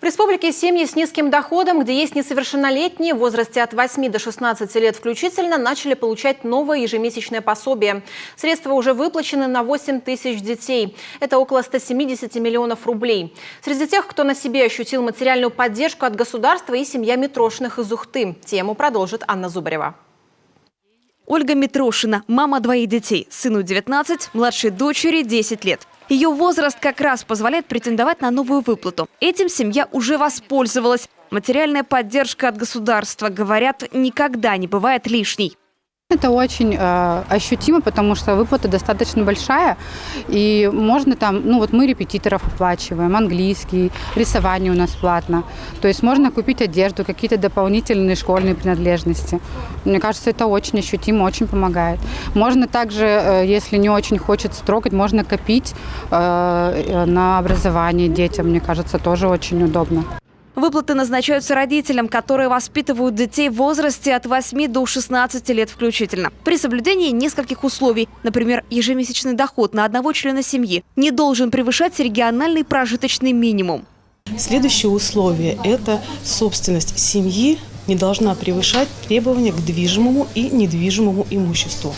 В республике семьи с низким доходом, где есть несовершеннолетние в возрасте от 8 до 16 лет включительно, начали получать новое ежемесячное пособие. Средства уже выплачены на 8 тысяч детей. Это около 170 миллионов рублей. Среди тех, кто на себе ощутил материальную поддержку от государства, и семья Митрошиных из Ухты. Тему продолжит Анна Зубарева. Ольга Митрошина – мама двоих детей. Сыну 19, младшей дочери 10 лет. Ее возраст как раз позволяет претендовать на новую выплату. Этим семья уже воспользовалась. Материальная поддержка от государства, говорят, никогда не бывает лишней. Это очень ощутимо, потому что выплата достаточно большая. И можно там, мы репетиторов оплачиваем, английский, рисование у нас платно. То есть можно купить одежду, какие-то дополнительные школьные принадлежности. Мне кажется, это очень ощутимо, очень помогает. Можно также, если не очень хочется трогать, можно копить на образование детям. Мне кажется, тоже очень удобно. Выплаты назначаются родителям, которые воспитывают детей в возрасте от 8 до 16 лет включительно. При соблюдении нескольких условий. Например, ежемесячный доход на одного члена семьи не должен превышать региональный прожиточный минимум. Следующее условие – это собственность семьи не должна превышать требования к движимому и недвижимому имуществу.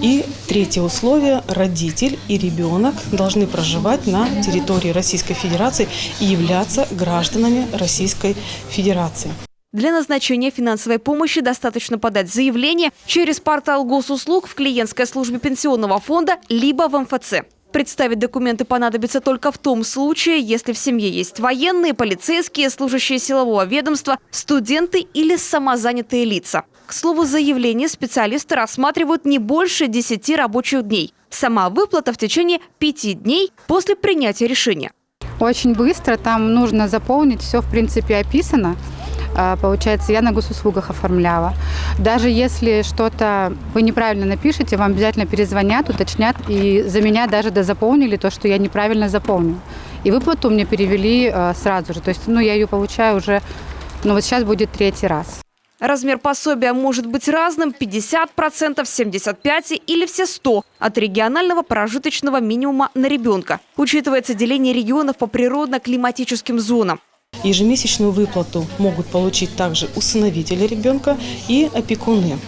И третье условие – родитель и ребенок должны проживать на территории Российской Федерации и являться гражданами Российской Федерации. Для назначения финансовой помощи достаточно подать заявление через портал госуслуг в клиентской службе пенсионного фонда либо в МФЦ. Представить документы понадобится только в том случае, если в семье есть военные, полицейские, служащие силового ведомства, студенты или самозанятые лица. К слову, заявление специалисты рассматривают не больше 10 рабочих дней. Сама выплата в течение 5 дней после принятия решения. Очень быстро, там нужно заполнить, все в принципе описано. Получается, я на госуслугах оформляла. Даже если что-то вы неправильно напишете, вам обязательно перезвонят, уточнят и за меня даже дозаполнили то, что я неправильно заполнила. И выплату мне перевели сразу же. То есть, я ее получаю уже, сейчас будет 3-й раз. Размер пособия может быть разным – 50%, 75% или все 100% от регионального прожиточного минимума на ребенка. Учитывается деление регионов по природно-климатическим зонам. Ежемесячную выплату могут получить также усыновители ребенка и опекуны.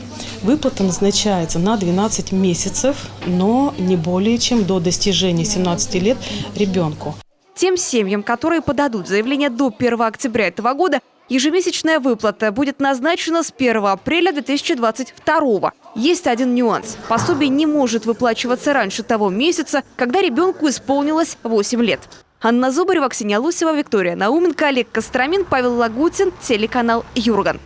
Выплата назначается на 12 месяцев, но не более чем до достижения 17 лет ребенку. Тем семьям, которые подадут заявление до 1 октября этого года, ежемесячная выплата будет назначена с 1 апреля 2022. Есть один нюанс. Пособие не может выплачиваться раньше того месяца, когда ребенку исполнилось 8 лет. Анна Зубарева, Ксения Лусева, Виктория Науменко, Олег Костромин, Павел Лагутин, телеканал Юрган.